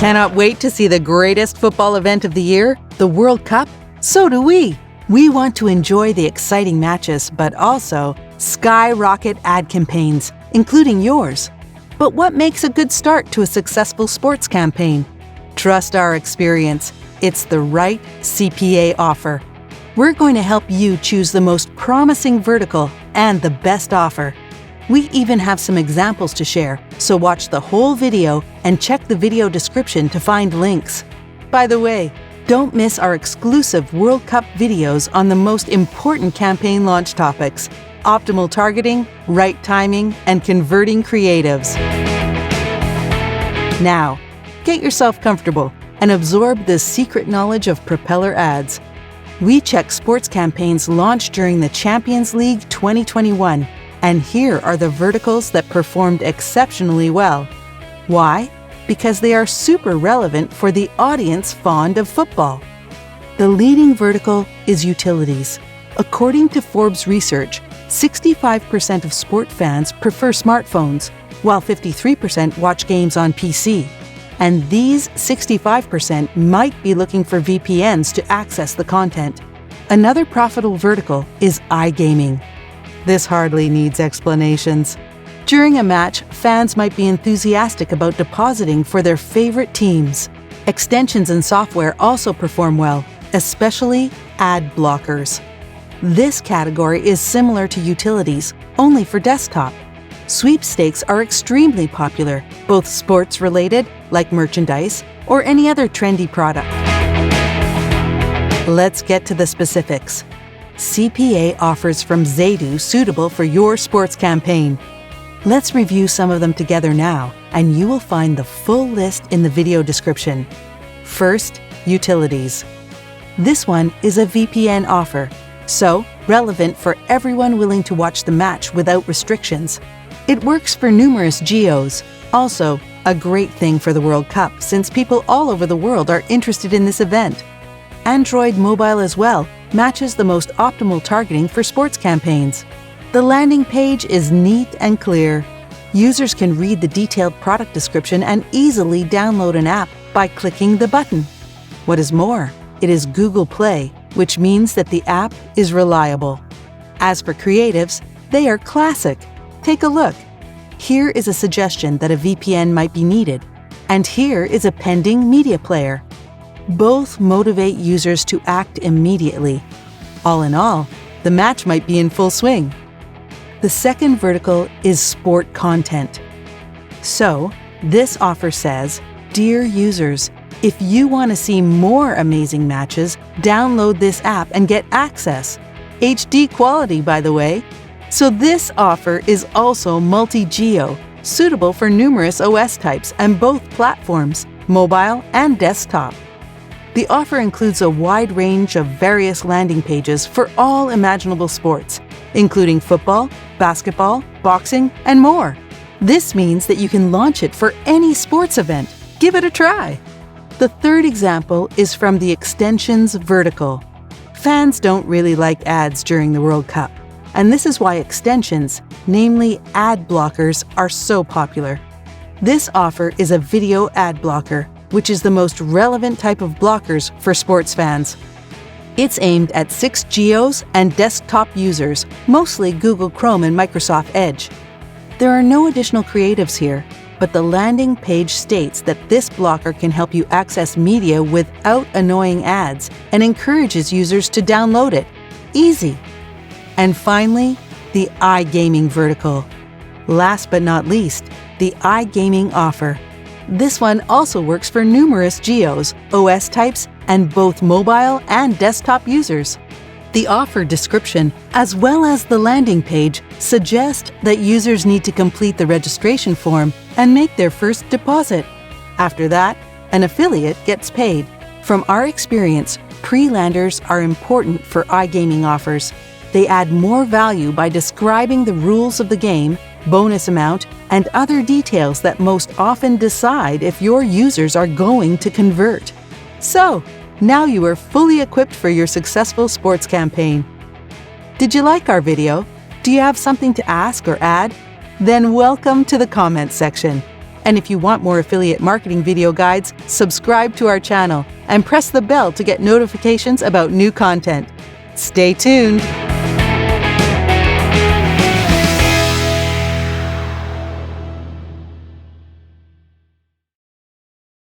Cannot wait to see the greatest football event of the year, the World Cup? So do we. We want to enjoy the exciting matches, but also skyrocket ad campaigns, including yours. But what makes a good start to a successful sports campaign? Trust our experience. It's the right CPA offer. We're going to help you choose the most promising vertical and the best offer. We even have some examples to share, so watch the whole video and check the video description to find links. By the way, don't miss our exclusive World Cup videos on the most important campaign launch topics: optimal targeting, right timing, and converting creatives. Now, get yourself comfortable and absorb the secret knowledge of PropellerAds. We check sports campaigns launched during the Champions League 2021, and here are the verticals that performed exceptionally well. Why? Because they are super relevant for the audience fond of football. The leading vertical is utilities. According to Forbes research, 65% of sport fans prefer smartphones, while 53% watch games on PC. And these 65% might be looking for VPNs to access the content. Another profitable vertical is iGaming. This hardly needs explanations. During a match, fans might be enthusiastic about depositing for their favorite teams. Extensions and software also perform well, especially ad blockers. This category is similar to utilities, only for desktop. Sweepstakes are extremely popular, both sports-related, like merchandise, or any other trendy product. Let's get to the specifics. CPA offers from Zaydu suitable for your sports campaign. Let's review some of them together now, and you will find the full list in the video description. First, utilities. This one is a VPN offer, so relevant for everyone willing to watch the match without restrictions. It works for numerous geos. Also, a great thing for the World Cup, since people all over the world are interested in this event. Android mobile as well matches the most optimal targeting for sports campaigns. The landing page is neat and clear. Users can read the detailed product description and easily download an app by clicking the button. What is more, it is Google Play, which means that the app is reliable. As for creatives, they are classic. Take a look. Here is a suggestion that a VPN might be needed, and here is a pending media player. Both motivate users to act immediately. All in all, the match might be in full swing. The second vertical is sport content. So, this offer says, "Dear users, if you want to see more amazing matches, download this app and get access." HD quality, by the way. So this offer is also multi-geo, suitable for numerous OS types and both platforms, mobile and desktop. The offer includes a wide range of various landing pages for all imaginable sports, including football, basketball, boxing, and more. This means that you can launch it for any sports event. Give it a try. The third example is from the extensions vertical. Fans don't really like ads during the World Cup, and this is why extensions, namely ad blockers, are so popular. This offer is a video ad blocker, which is the most relevant type of blockers for sports fans. It's aimed at 6 geos and desktop users, mostly Google Chrome and Microsoft Edge. There are no additional creatives here, but the landing page states that this blocker can help you access media without annoying ads and encourages users to download it. Easy. And finally, the iGaming vertical. Last but not least, the iGaming offer. This one also works for numerous geos, OS types, and both mobile and desktop users. The offer description, as well as the landing page, suggest that users need to complete the registration form and make their first deposit. After that, an affiliate gets paid. From our experience, pre-landers are important for iGaming offers. They add more value by describing the rules of the game, bonus amount, and other details that most often decide if your users are going to convert. So, now you are fully equipped for your successful sports campaign. Did you like our video? Do you have something to ask or add? Then welcome to the comments section. And if you want more affiliate marketing video guides, subscribe to our channel and press the bell to get notifications about new content. Stay tuned!